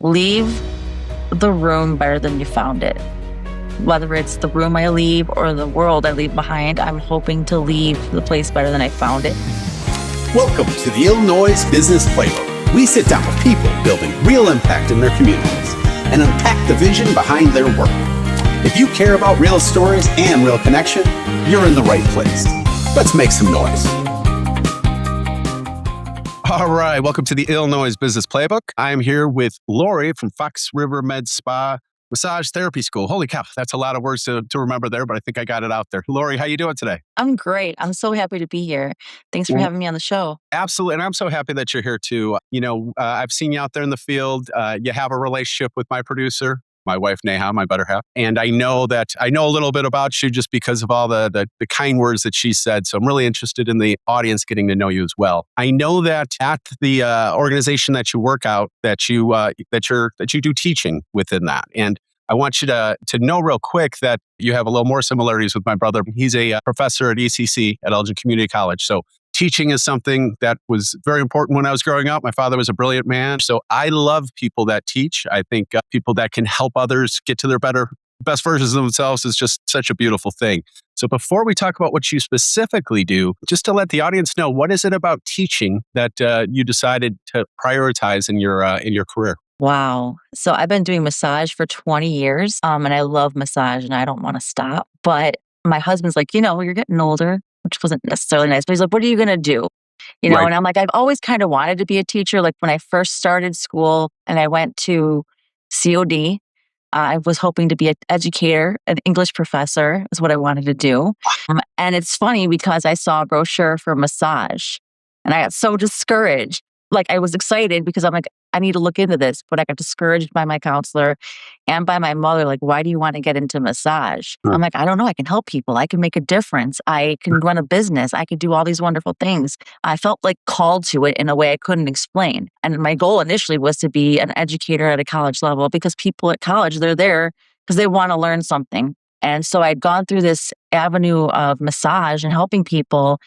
leave the room better than you found it. Whether it's the room I leave or the world I leave behind, I'm hoping to leave the place better than I found it. Welcome to the Ill Noise Business Playbook. We sit down with people building real impact in their communities and unpack the vision behind their work. If you care about real stories and real connection, you're in the right place. Let's make some noise. All right, welcome to the Ill Noise Business Playbook. I'm here with Lori from Fox River Med Spa Massage Therapy School. Holy cow, that's a lot of words to remember there, but I think I got it out there. Lori, how you doing today? I'm great. I'm so happy to be here. Thanks for having me on the show. Absolutely, and I'm so happy that you're here too. I've seen you out there in the field. You have a relationship with my producer, my wife Neha, my better half, and I know a little bit about you just because of all the kind words that she said. So I'm really interested in the audience getting to know you as well. I know that at the organization that you work out, that you do teaching within that, and I want you to know real quick that you have a little more similarities with my brother. He's a professor at ECC at Elgin Community College. So teaching is something that was very important when I was growing up. My father was a brilliant man. So I love people that teach. I think people that can help others get to their best versions of themselves is just such a beautiful thing. So before we talk about what you specifically do, just to let the audience know, what is it about teaching that you decided to prioritize in your career? Wow. So I've been doing massage for 20 years, and I love massage and I don't want to stop. But my husband's like, you're getting older, which wasn't necessarily nice. But he's like, what are you going to do? Right. And I'm like, I've always kind of wanted to be a teacher. Like when I first started school and I went to COD, I was hoping to be an educator, an English professor is what I wanted to do. And it's funny because I saw a brochure for massage and I got so discouraged. Like I was excited because I'm like, I need to look into this, but I got discouraged by my counselor and by my mother. Like, why do you want to get into massage? I'm like, I don't know. I can help people. I can make a difference. I can run a business. I can do all these wonderful things. I felt like called to it in a way I couldn't explain. And my goal initially was to be an educator at a college level because people at college, they're there because they want to learn something. And so I'd gone through this avenue of massage and helping people.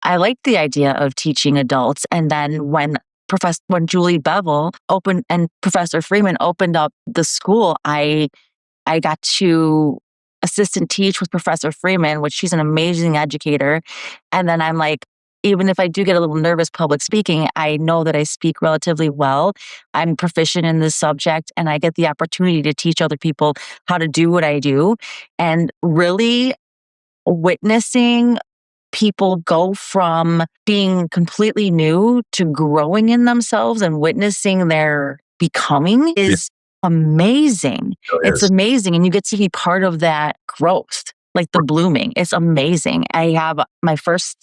I liked the idea of teaching adults. And then when Julie Bevel opened and Professor Freeman opened up the school, I got to assistant teach with Professor Freeman, which she's an amazing educator. And then I'm like, even if I do get a little nervous public speaking, I know that I speak relatively well. I'm proficient in this subject and I get the opportunity to teach other people how to do what I do. And really witnessing people go from being completely new to growing in themselves and witnessing their becoming is amazing. It's amazing. And you get to be part of that growth, like the blooming. It's amazing. I have my first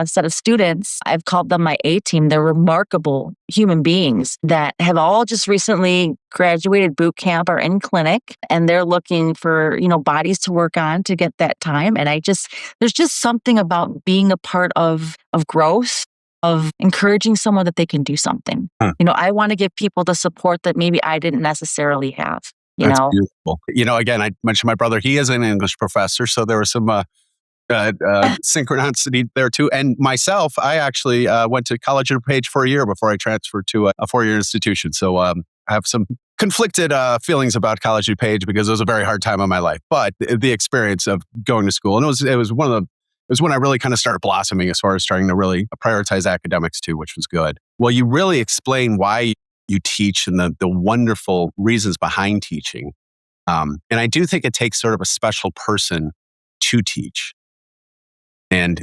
set of students. I've called them my A-team. They're remarkable human beings that have all just recently graduated boot camp or in clinic, and they're looking for, bodies to work on to get that time. And there's just something about being a part of growth, of encouraging someone that they can do something. I want to give people the support that maybe I didn't necessarily have. That's beautiful. Again, I mentioned my brother. He is an English professor, so there was some synchronicity there too. And myself, I actually went to College of DuPage for a year before I transferred to a four-year institution. So I have some conflicted feelings about College of DuPage because it was a very hard time of my life. But the experience of going to school, and it was when I really kind of started blossoming as far as trying to really prioritize academics too, which was good. Well, you really explain why you teach and the wonderful reasons behind teaching. And I do think it takes sort of a special person to teach. And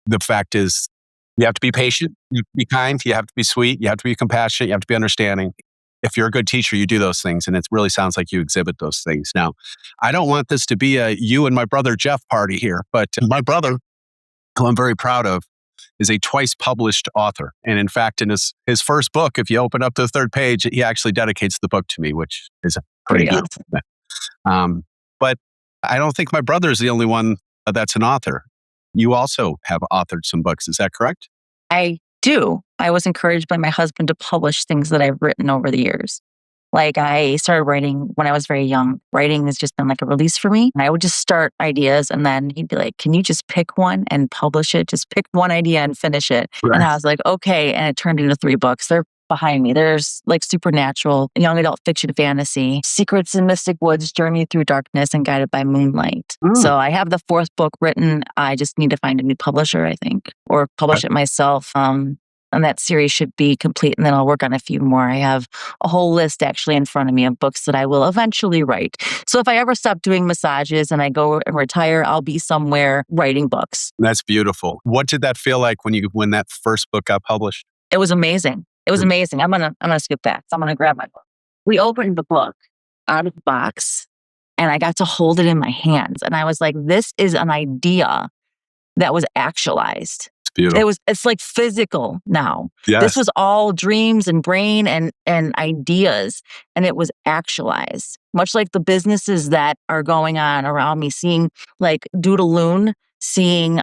the fact is, you have to be patient, you have to be kind, you have to be sweet, you have to be compassionate, you have to be understanding. If you're a good teacher, you do those things, and it really sounds like you exhibit those things. Now, I don't want this to be a you and my brother Jeff party here, but my brother, who I'm very proud of, is a twice published author. And in fact, in his first book, if you open up to the third page, he actually dedicates the book to me, which is a pretty beautiful thing. But I don't think my brother is the only one that's an author. You also have authored some books. Is that correct? I do. I was encouraged by my husband to publish things that I've written over the years. Like I started writing when I was very young. Writing has just been like a release for me. And I would just start ideas and then he'd be like, can you just pick one and publish it? Just pick one idea and finish it. Right. And I was like, okay. And it turned into 3 books. They're behind me. There's like supernatural, young adult fiction fantasy, Secrets in Mystic Woods, Journey Through Darkness, and Guided by Moonlight. Mm. So I have the fourth book written. I just need to find a new publisher, I think, or publish it myself. And that series should be complete, and then I'll work on a few more. I have a whole list actually in front of me of books that I will eventually write. So if I ever stop doing massages and I go and retire, I'll be somewhere writing books. That's beautiful. What did that feel like when that first book got published? It was amazing. It was amazing. I'm gonna skip back. So I'm gonna grab my book. We opened the book out of the box, and I got to hold it in my hands, and I was like, "This is an idea that was actualized." It's beautiful. It's like physical now. Yes. This was all dreams and brain and ideas, and it was actualized. Much like the businesses that are going on around me, seeing like Doodaloon, seeing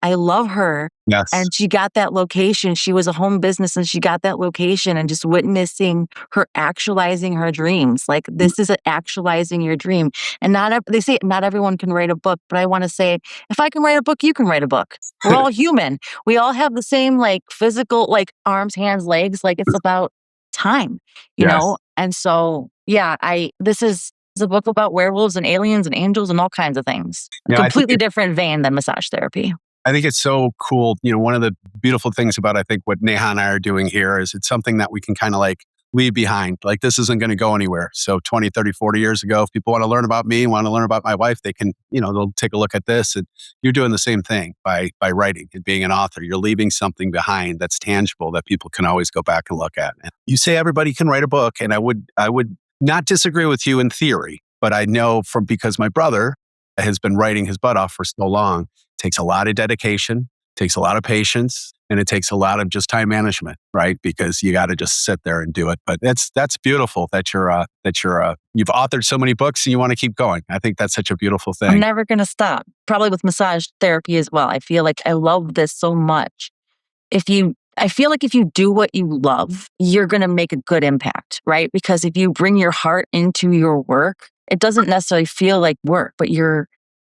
I love her. Yes. And she got that location. She was a home business and she got that location, and just witnessing her actualizing her dreams. Like, this is actualizing your dream. And they say not everyone can write a book, but I want to say, if I can write a book, you can write a book. We're all human. We all have the same like physical, like arms, hands, legs. Like, it's about time, you Yes. know? And so, yeah, this is a book about werewolves and aliens and angels and all kinds of things. Yeah, I think Completely different vein than massage therapy. I think it's so cool. One of the beautiful things about, I think, what Neha and I are doing here is it's something that we can kind of like leave behind. Like, this isn't going to go anywhere. So 20, 30, 40 years ago, if people want to learn about me, want to learn about my wife, they can, they'll take a look at this. And you're doing the same thing by writing and being an author. You're leaving something behind that's tangible that people can always go back and look at. And you say everybody can write a book, and I would not disagree with you in theory, but I know because my brother has been writing his butt off for so long. Takes a lot of dedication, takes a lot of patience, and it takes a lot of just time management, right? Because you got to just sit there and do it. But that's beautiful that you've authored so many books and you want to keep going. I think that's such a beautiful thing. I'm never going to stop. Probably with massage therapy as well. I feel like I love this so much. I feel like if you do what you love, you're going to make a good impact, right? Because if you bring your heart into your work, it doesn't necessarily feel like work, but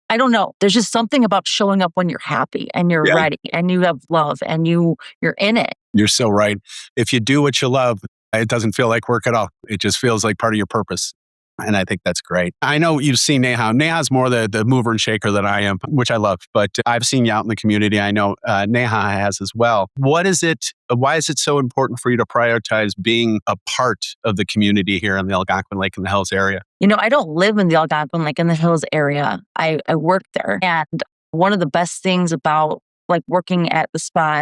I don't know. There's just something about showing up when you're happy and you're ready and you have love and you're in it. You're so right. If you do what you love, it doesn't feel like work at all. It just feels like part of your purpose. And I think that's great. I know you've seen Neha. Neha's more the mover and shaker than I am, which I love. But I've seen you out in the community. I know Neha has as well. Why is it so important for you to prioritize being a part of the community here in the Algonquin Lake and the Hills area? I don't live in the Algonquin Lake and the Hills area. I work there. And one of the best things about like working at the spa,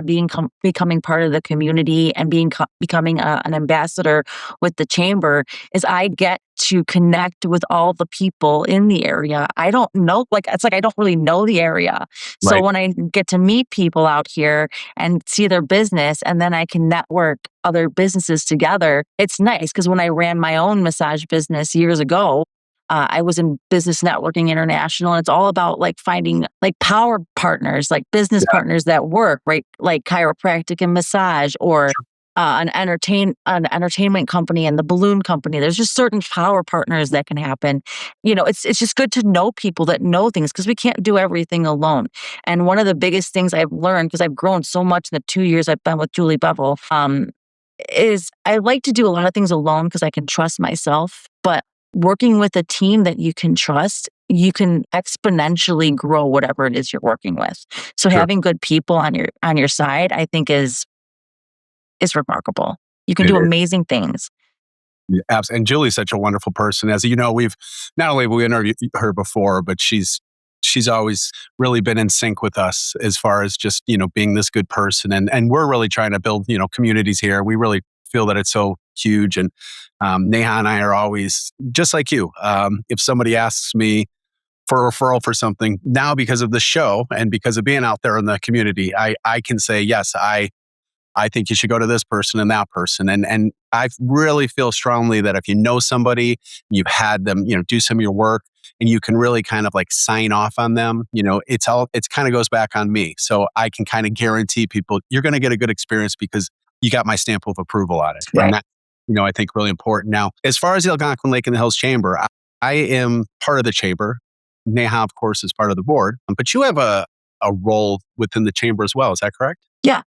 becoming part of the community and becoming an ambassador with the chamber is I get to connect with all the people in the area. I don't know, it's like I don't really know the area. So Right. when I get to meet people out here and see their business, and then I can network other businesses together, it's nice. Because when I ran my own massage business years ago, I was in Business Networking International, and it's all about like finding like power partners, like business partners that work, right? Like chiropractic and massage, or an entertainment company and the balloon company. There's just certain power partners that can happen. It's just good to know people that know things, because we can't do everything alone. And one of the biggest things I've learned, because I've grown so much in the 2 years I've been with Julie Bevel, is I like to do a lot of things alone because I can trust myself. But working with a team that you can trust, you can exponentially grow whatever it is you're working with. So having good people on your side, I think is remarkable. You can do amazing things. Yeah, absolutely. And Julie's such a wonderful person. As you know, we've not only we interviewed her before, but she's always really been in sync with us as far as just, being this good person. And we're really trying to build, communities here. We really feel that it's so huge. And Neha and I are always just like you. If somebody asks me for a referral for something now, because of the show and because of being out there in the community, I can say, yes, I think you should go to this person and that person. And I really feel strongly that if you know somebody, you've had them, do some of your work, and you can really kind of like sign off on them, it's kind of goes back on me. So I can kind of guarantee people, you're going to get a good experience because you got my stamp of approval on it. Right. And that, I think really important. Now, as far as the Algonquin Lake and the Hills Chamber, I am part of the chamber. Neha, of course, is part of the board, but you have a role within the chamber as well. Is that correct? Yeah.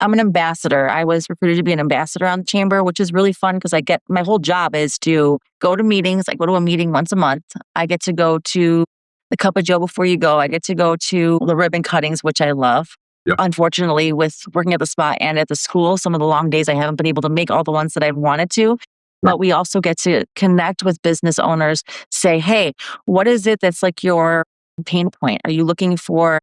I'm an ambassador. I was recruited to be an ambassador on the chamber, which is really fun because my whole job is to go to meetings. I go to a meeting once a month. I get to go to the Cup of Joe before you go. I get to go to the ribbon cuttings, which I love. Yep. Unfortunately, with working at the spa and at the school, some of the long days I haven't been able to make all the ones that I've wanted to. But we also get to connect with business owners, say, hey, what is it that's like your pain point? Are you looking for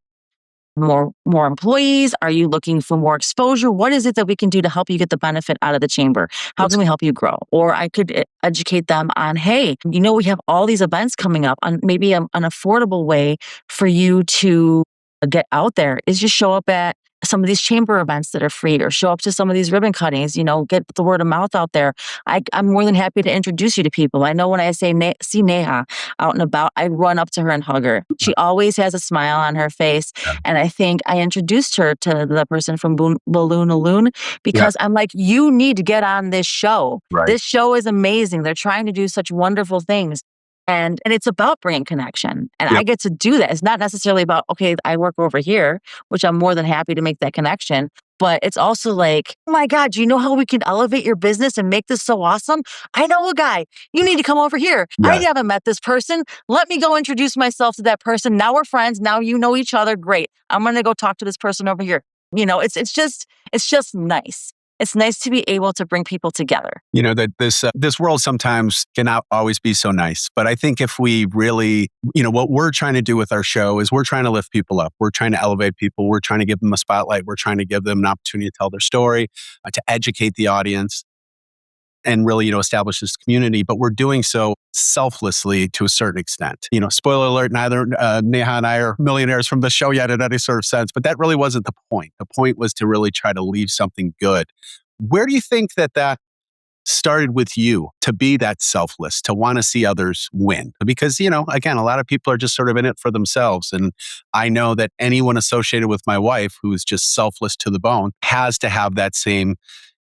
more employees? Are you looking for more exposure? What is it that we can do to help you get the benefit out of the chamber? How can we help you grow? Or I could educate them on, hey, we have all these events coming up on maybe an affordable way for you to get out there is just show up at some of these chamber events that are free or show up to some of these ribbon cuttings, get the word of mouth out there. I'm more than happy to introduce you to people. I know when I see Neha out and about, I run up to her and hug her. She always has a smile on her face. Yeah. And I think I introduced her to the person from Balloon Alloon because Yeah. I'm like, you need to get on this show. Right. This show is amazing. They're trying to do such wonderful things. And it's about bringing connection. And Yep. I get to do that. It's not necessarily about, okay, I work over here, which I'm more than happy to make that connection. But it's also like, oh my God, do you know how we can elevate your business and make this so awesome? I know a guy. You need to come over here. I Yeah. haven't met this person. Let me go introduce myself to that person. Now we're friends. Now you know each other. Great. I'm going to go talk to this person over here. It's just nice. It's nice to be able to bring people together. That this world sometimes cannot always be so nice. But I think if we really, what we're trying to do with our show is we're trying to lift people up. We're trying to elevate people. We're trying to give them a spotlight. We're trying to give them an opportunity to tell their story, to educate the audience, and really, establish this community. But we're doing so selflessly to a certain extent. Spoiler alert, neither Neha and I are millionaires from the show yet in any sort of sense, but that really wasn't the point. The point was to really try to leave something good. Where do you think that started with you to be that selfless, to want to see others win? Because, again, a lot of people are just sort of in it for themselves. And I know that anyone associated with my wife who is just selfless to the bone has to have that same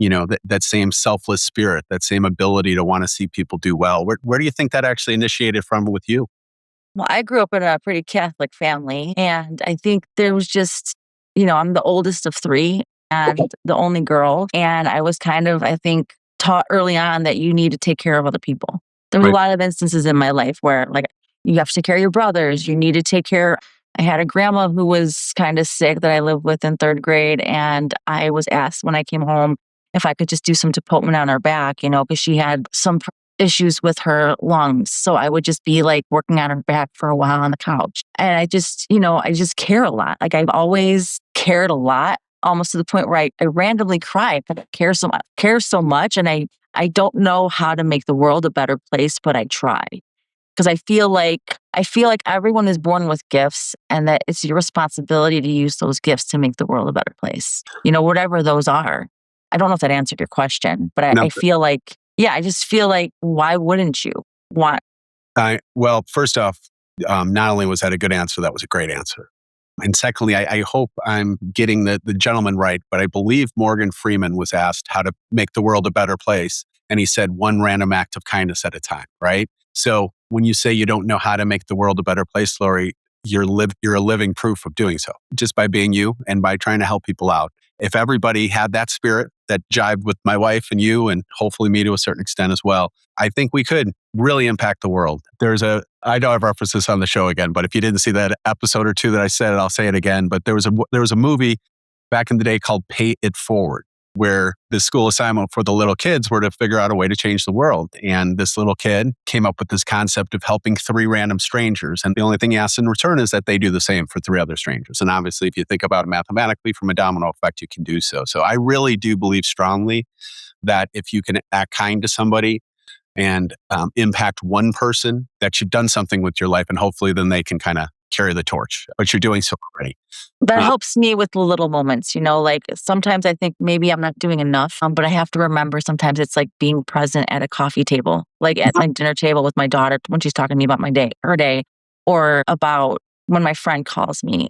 that same selfless spirit, that same ability to want to see people do well. Where do you think that actually initiated from with you? Well, I grew up in a pretty Catholic family, and I think there was just, I'm the oldest of three and the only girl. And I was kind of, I think, taught early on that you need to take care of other people. There were a lot of instances in my life where, like, you have to take care of your brothers. You need to take care. I had a grandma who was kind of sick that I lived with in third grade. And I was asked when I came home if I could just do some Tapotement on her back, because she had some issues with her lungs. So I would just be like working on her back for a while on the couch. And I just care a lot. Like, I've always cared a lot, almost to the point where I randomly cry. But I care so much. And I don't know how to make the world a better place, but I try. Because I feel like everyone is born with gifts, and that it's your responsibility to use those gifts to make the world a better place. Whatever those are. I don't know if that answered your question, but I feel like, I just feel like, why wouldn't you want? Well, first off, not only was that a good answer, that was a great answer. And secondly, I hope I'm getting the gentleman right, but I believe Morgan Freeman was asked how to make the world a better place. And he said one random act of kindness at a time, right? So when you say you don't know how to make the world a better place, Lori, you're a living proof of doing so, just by being you and by trying to help people out. If everybody had that spirit that jived with my wife and you, and hopefully me to a certain extent as well, I think we could really impact the world. I know I've referenced this on the show again, but if you didn't see that episode or two that I said it, I'll say it again. But there was a movie back in the day called Pay It Forward, where the school assignment for the little kids were to figure out a way to change the world. And this little kid came up with this concept of helping 3 random strangers. And the only thing he asks in return is that they do the same for 3 other strangers. And obviously, if you think about it mathematically from a domino effect, you can do so. So I really do believe strongly that if you can act kind to somebody and impact one person, that you've done something with your life, and hopefully then they can kind of carry the torch. But you're doing so already. That helps me with the little moments, like sometimes I think maybe I'm not doing enough, but I have to remember sometimes it's like being present at a coffee table, like at my dinner table with my daughter when she's talking to me about her day, or about when my friend calls me.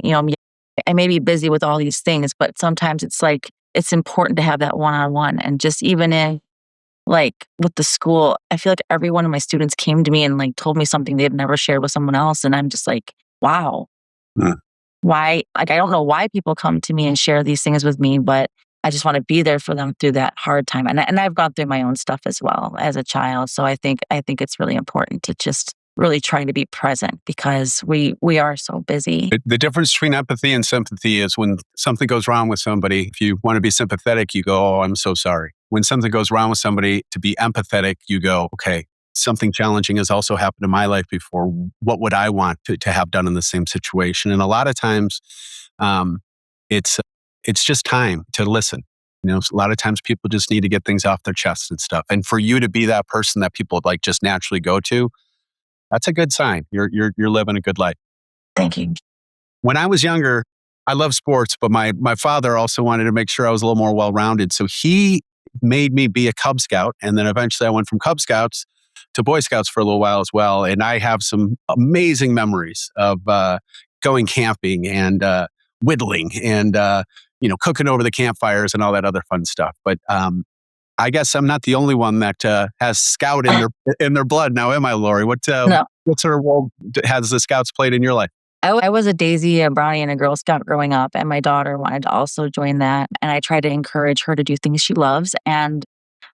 I may be busy with all these things, but sometimes it's like, it's important to have that one-on-one. And just even in, like, with the school, I feel like every one of my students came to me and like told me something they'd never shared with someone else. And I'm just like, wow. Mm. Why? Like, I don't know why people come to me and share these things with me, but I just want to be there for them through that hard time. And I've gone through my own stuff as well as a child. So I think it's really important to just really try to be present because we are so busy. The difference between empathy and sympathy is when something goes wrong with somebody, if you want to be sympathetic, you go, oh, I'm so sorry. When something goes wrong with somebody, to be empathetic, you go, okay, something challenging has also happened in my life before. What would I want to have done in the same situation? And a lot of times, it's just time to listen. A lot of times people just need to get things off their chest and stuff. And for you to be that person that people like just naturally go to, that's a good sign. You're living a good life. Thank you. When I was younger, I love sports, but my father also wanted to make sure I was a little more well-rounded. So he made me be a Cub Scout. And then eventually I went from Cub Scouts to Boy Scouts for a little while as well. And I have some amazing memories of going camping and whittling and cooking over the campfires and all that other fun stuff. But I guess I'm not the only one that has Scout in their blood now, am I, Lori? What No. sort of role has the Scouts played in your life? I was a Daisy, a Brownie, and a Girl Scout growing up, and my daughter wanted to also join that. And I try to encourage her to do things she loves. And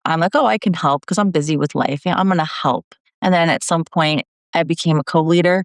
I'm like, oh, I can help because I'm busy with life. Yeah, I'm going to help. And then at some point, I became a co-leader.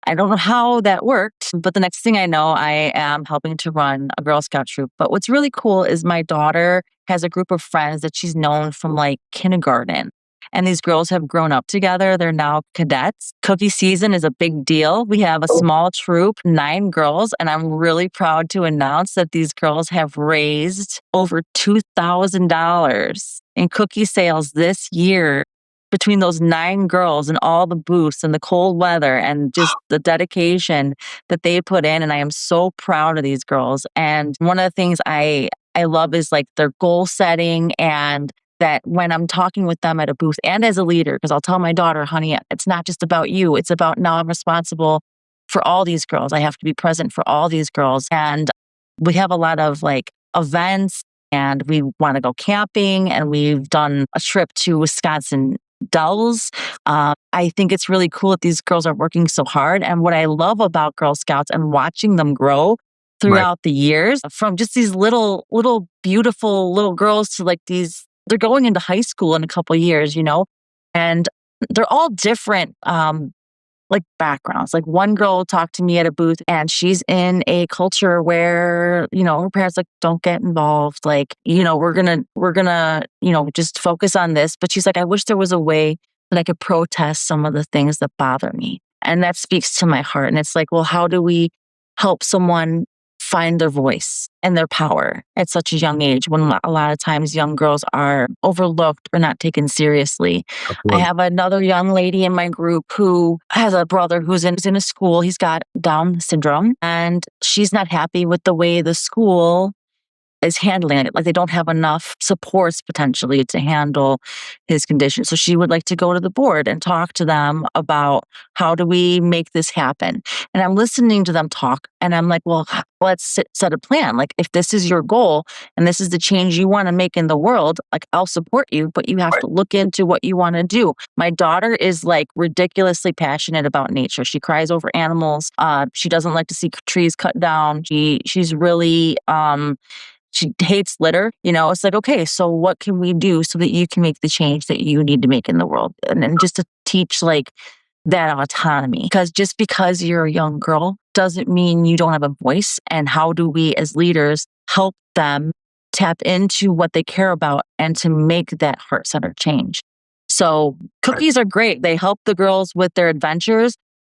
I don't know how that worked, but the next thing I know, I am helping to run a Girl Scout troop. But what's really cool is my daughter has a group of friends that she's known from like kindergarten. And these girls have grown up together. They're now cadets. Cookie season is a big deal. We have a small troop, 9 girls, and I'm really proud to announce that these girls have raised over $2,000 in cookie sales this year between those 9 girls and all the booths and the cold weather and just the dedication that they put in. And I am so proud of these girls. And one of the things I love is like their goal setting, and that when I'm talking with them at a booth and as a leader, because I'll tell my daughter, honey, it's not just about you. It's about now I'm responsible for all these girls. I have to be present for all these girls. And we have a lot of like events, and we want to go camping, and we've done a trip to Wisconsin Dells. I think it's really cool that these girls are working so hard. And what I love about Girl Scouts and watching them grow throughout the years, from just these little beautiful little girls to like they're going into high school in a couple of years, and they're all different like backgrounds. Like one girl talked to me at a booth, and she's in a culture where, her parents like, don't get involved. Like, we're gonna, just focus on this. But she's like, I wish there was a way that I could protest some of the things that bother me. And that speaks to my heart. And it's like, well, how do we help someone find their voice and their power at such a young age, when a lot of times young girls are overlooked or not taken seriously? Absolutely. I have another young lady in my group who has a brother who's in a school. He's got Down syndrome, and she's not happy with the way the school is handling it. Like they don't have enough supports potentially to handle his condition. So she would like to go to the board and talk to them about how do we make this happen. And I'm listening to them talk, and I'm like, well, let's set a plan. Like if this is your goal and this is the change you want to make in the world, like I'll support you, but you have to look into what you want to do. My daughter is like ridiculously passionate about nature. She cries over animals. She doesn't like to see trees cut down. She's really she hates litter. It's like, okay, so what can we do so that you can make the change that you need to make in the world? And just to teach like that autonomy, because just because you're a young girl doesn't mean you don't have a voice. And how do we as leaders help them tap into what they care about and to make that heart-centered change? So cookies are great. They help the girls with their adventures.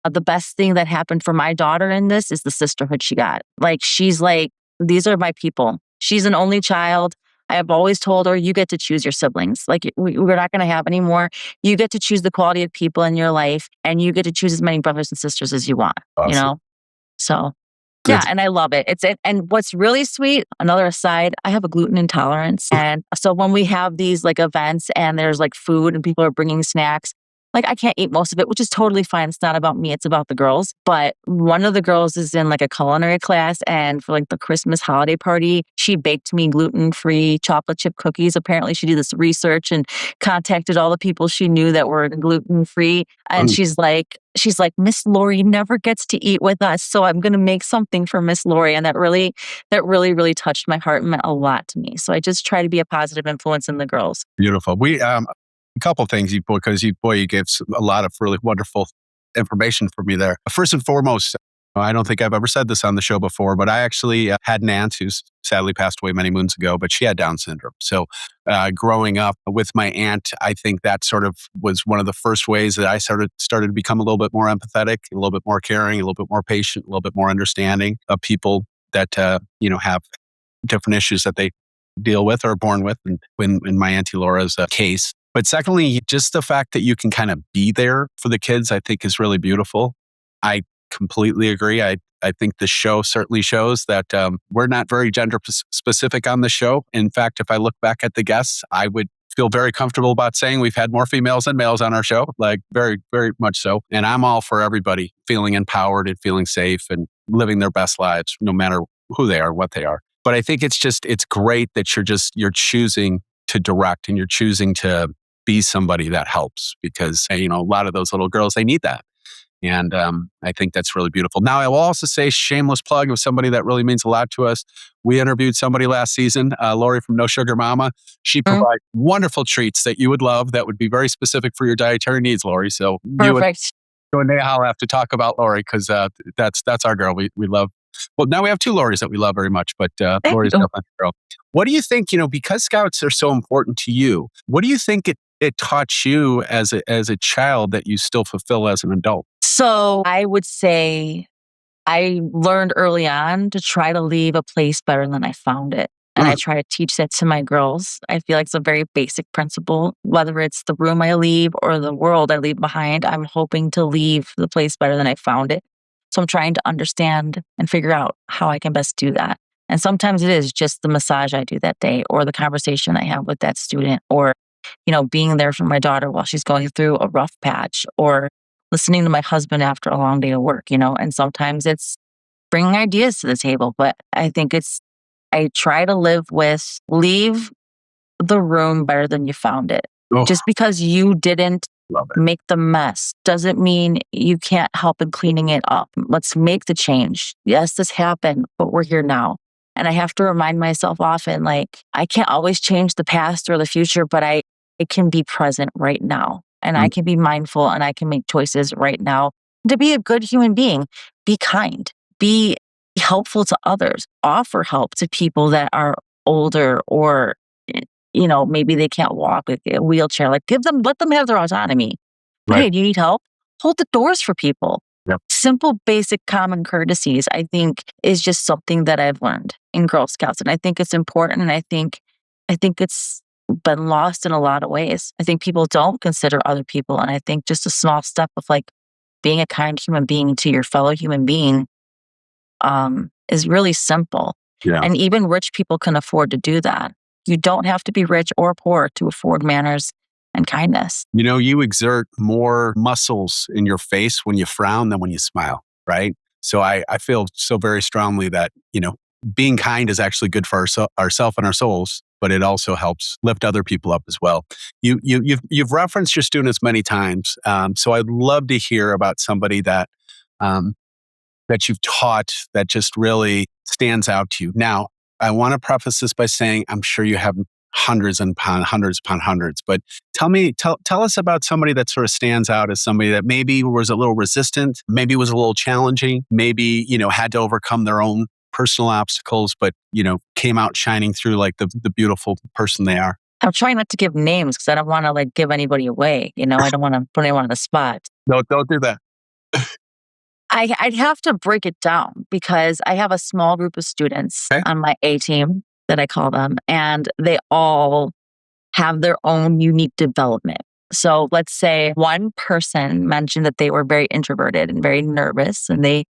The best thing that happened for my daughter in this is the sisterhood she got. Like, she's like, these are my people. She's an only child. I have always told her, you get to choose your siblings. Like, we're not going to have any more. You get to choose the quality of people in your life, and you get to choose as many brothers and sisters as you want, Awesome. So, Good. yeah, and I love it. And what's really sweet, another aside, I have a gluten intolerance. And so when we have these like events and there's like food and people are bringing snacks, Like, I can't eat most of it, which is totally fine. It's not about me, it's about the girls. But one of the girls is in like a culinary class, and for like the Christmas holiday party, she baked me gluten-free chocolate chip cookies. Apparently, she did this research and contacted all the people she knew that were gluten-free. And Mm, she's like, Miss Lori never gets to eat with us, so I'm gonna make something for Miss Lori. And that really touched my heart and meant a lot to me. So I just try to be a positive influence in the girls. beautiful. We a couple things because you gave a lot of really wonderful information for me there. First and foremost, I don't think I've ever said this on the show before, but I actually had an aunt who's sadly passed away many moons ago, but she had Down syndrome. So growing up with my aunt, I think that sort of was one of the first ways that I started to become a little bit more empathetic, a little bit more caring, a little bit more patient, a little bit more understanding of people that have different issues that they deal with or are born with, and in my Auntie Laura's case. But secondly, just the fact that you can kind of be there for the kids, I think is really beautiful. I completely agree. I think the show certainly shows that we're not very gender specific on the show. In fact, if I look back at the guests, I would feel very comfortable about saying we've had more females than males on our show, like very, very much so. And I'm all for everybody feeling empowered and feeling safe and living their best lives, no matter who they are, what they are. But I think it's great that you're choosing to direct and you're choosing to be somebody that helps, because a lot of those little girls, they need that. And I think that's really beautiful. Now, I will also say, shameless plug of somebody that really means a lot to us. We interviewed somebody last season, Lori from No Sugar Mama. She Mm, provides wonderful treats that you would love, that would be very specific for your dietary needs, Lori. So you perfect. and I'll have to talk about Lori, because that's our girl. We love. Well, now we have two Loris that we love very much, but Thank Lori's you. definitely a girl. What do you think? Because Scouts are so important to you, what do you think it taught you as a child that you still fulfill as an adult? So I would say I learned early on to try to leave a place better than I found it. And I Mm, try to teach that to my girls. I feel like it's a very basic principle. Whether it's the room I leave or the world I leave behind, I'm hoping to leave the place better than I found it. So I'm trying to understand and figure out how I can best do that. And sometimes it is just the massage I do that day, or the conversation I have with that student, or, being there for my daughter while she's going through a rough patch, or listening to my husband after a long day of work. And sometimes it's bringing ideas to the table. But I try to leave the room better than you found it. oh, Just because you didn't love it. make the mess doesn't mean you can't help in cleaning it up. Let's make the change. Yes, this happened, but we're here now. And I have to remind myself often, like, I can't always change the past or the future, but I can be present right now. And Mm, I can be mindful and I can make choices right now to be a good human being. Be kind, be helpful to others, offer help to people that are older, or maybe they can't walk with a wheelchair. Like, let them have their autonomy. But right. hey, do you need help? Hold the doors for people. Yep. Simple, basic, common courtesies, I think, is just something that I've learned in Girl Scouts. And I think it's important. And I think it's been lost in a lot of ways. I think people don't consider other people. And I think just a small step of like being a kind human being to your fellow human being is really simple. Yeah. And even rich people can afford to do that. You don't have to be rich or poor to afford manners and kindness. You exert more muscles in your face when you frown than when you smile, right? So I feel so very strongly that, being kind is actually good for ourselves and our souls, but it also helps lift other people up as well. You've referenced your students many times. So I'd love to hear about somebody um, that you've taught that just really stands out to you. Now, I want to preface this by saying I'm sure you have hundreds upon hundreds, but tell us about somebody that sort of stands out as somebody that maybe was a little resistant, maybe was a little challenging, maybe, had to overcome their own personal obstacles, but, came out shining through like the beautiful person they are. I'm trying not to give names because I don't want to like give anybody away. I don't want to put anyone on the spot. No, don't do that. I'd have to break it down because I have a small group of students Okay. on my A team that I call them, and they all have their own unique development. So let's say one person mentioned that they were very introverted and very nervous, and they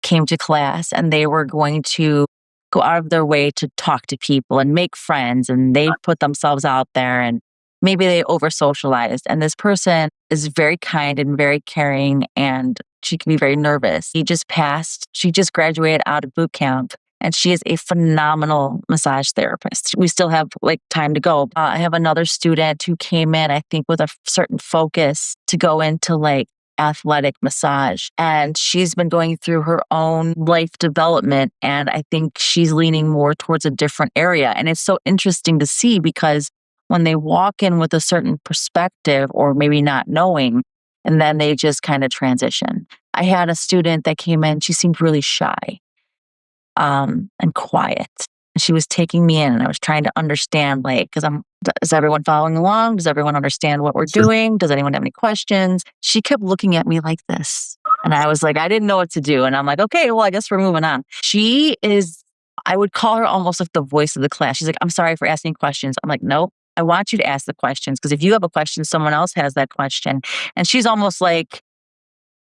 came to class and they were going to go out of their way to talk to people and make friends, and they put themselves out there, and maybe they over socialized. And this person is very kind and very caring, and she can be very nervous. She just graduated out of boot camp, and she is a phenomenal massage therapist. We still have like time to go. I have another student who came in, I think, with a certain focus to go into like athletic massage. And she's been going through her own life development. And I think she's leaning more towards a different area. And it's so interesting to see because when they walk in with a certain perspective or maybe not knowing, and then they just kind of transition. I had a student that came in, she seemed really shy and quiet. And she was taking me in and I was trying to understand, like, is everyone following along? Does everyone understand what we're doing? Does anyone have any questions? She kept looking at me like this. And I was like, I didn't know what to do. And I'm like, okay, well, I guess we're moving on. She is, I would call her almost like the voice of the class. She's like, I'm sorry for asking questions. I'm like, nope. I want you to ask the questions because if you have a question, someone else has that question. And she's almost like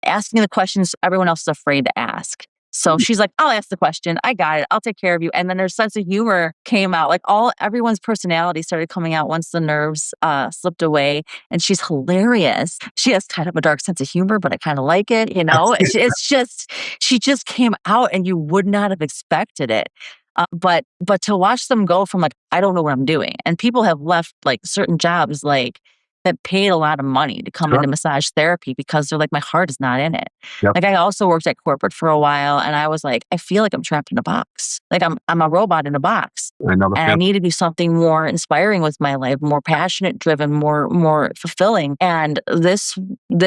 asking the questions everyone else is afraid to ask. So she's like, I'll ask the question. I got it. I'll take care of you. And then her sense of humor came out. Like everyone's personality started coming out once the nerves slipped away. And she's hilarious. She has kind of a dark sense of humor, but I kind of like it. You know, it's just, she just came out and you would not have expected it. But to watch them go from like, I don't know what I'm doing. And people have left like certain jobs, like that paid a lot of money to come into massage therapy because they're like, my heart is not in it. Yep. Like I also worked at corporate for a while and I was like, I feel like I'm trapped in a box. Like I'm a robot in a box. I know And I need to do something more inspiring with my life, more passionate driven, more fulfilling. And this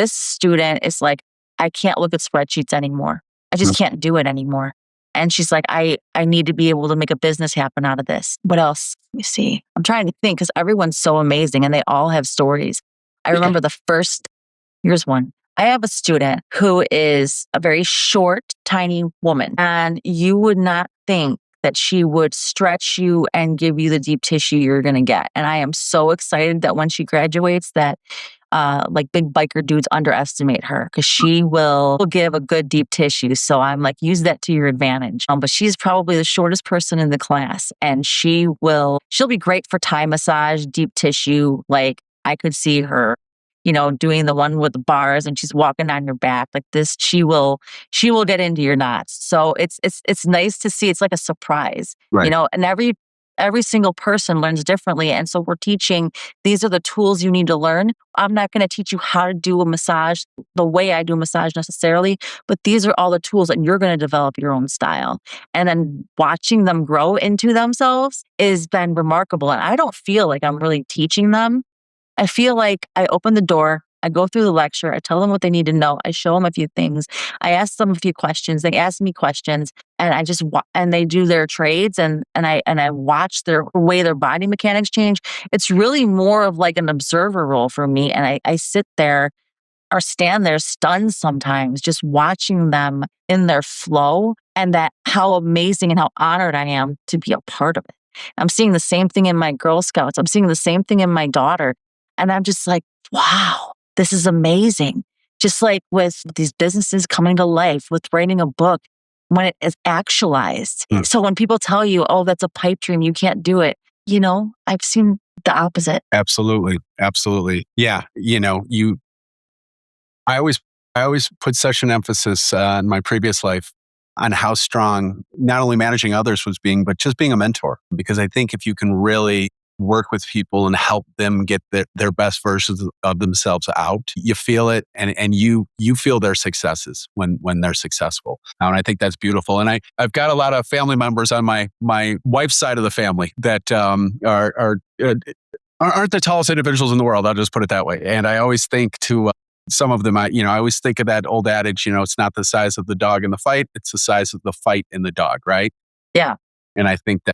student is like, I can't look at spreadsheets anymore. I just can't do it anymore. And she's like, I need to be able to make a business happen out of this. What else? Let me see. I'm trying to think because everyone's so amazing and they all have stories. I remember here's one. I have a student who is a very short, tiny woman, and you would not think that she would stretch you and give you the deep tissue you're going to get. And I am so excited that when she graduates that like big biker dudes underestimate her because she will give a good deep tissue. So I'm like, use that to your advantage. But she's probably the shortest person in the class and she'll be great for Thai massage, deep tissue. Like I could see her, you know, doing the one with the bars and she's walking on your back like this. She will get into your knots. So it's nice to see. It's like a surprise, you know, and every single person learns differently. And so we're teaching, these are the tools you need to learn. I'm not going to teach you how to do a massage the way I do a massage necessarily, but these are all the tools and you're going to develop your own style. And then watching them grow into themselves has been remarkable. And I don't feel like I'm really teaching them. I feel like I open the door, I go through the lecture, I tell them what they need to know, I show them a few things, I ask them a few questions, they ask me questions, and I just and they do their trades, and I watch their way their body mechanics change. It's really more of like an observer role for me, and I sit there or stand there stunned sometimes, just watching them in their flow, and that how amazing and how honored I am to be a part of it. I'm seeing the same thing in my Girl Scouts. I'm seeing the same thing in my daughter. And I'm just like, wow, this is amazing. Just like with these businesses coming to life, with writing a book, when it is actualized. So when people tell you, oh, that's a pipe dream, you can't do it, you know, I've seen the opposite. Absolutely. Absolutely. Yeah. You know, I always put such an emphasis in my previous life on how strong not only managing others was being, but just being a mentor. Because I think if you can really work with people and help them get their best versions of themselves out, you feel it and you feel their successes when they're successful. And I think that's beautiful. And I've got a lot of family members on my wife's side of the family that aren't the tallest individuals in the world. I'll just put it that way. And I always think to some of them, I always think of that old adage, it's not the size of the dog in the fight, it's the size of the fight in the dog, right? Yeah. And I think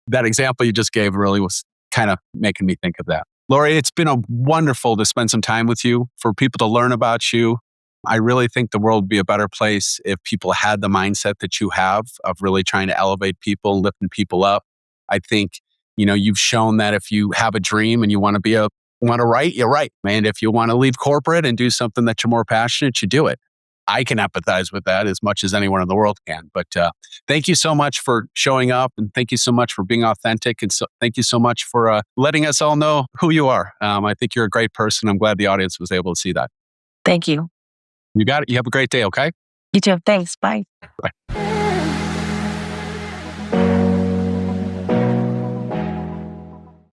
that example you just gave really was kind of making me think of that. Lori, it's been wonderful to spend some time with you, for people to learn about you. I really think the world would be a better place if people had the mindset that you have of really trying to elevate people, lifting people up. I think, you've shown that if you have a dream and you want to write, you write. And if you want to leave corporate and do something that you're more passionate, you do it. I can empathize with that as much as anyone in the world can. But thank you so much for showing up, and thank you so much for being authentic, and thank you so much for letting us all know who you are. I think you're a great person. I'm glad the audience was able to see that. Thank you. You got it. You have a great day. Okay. You too. Thanks. Bye. Bye.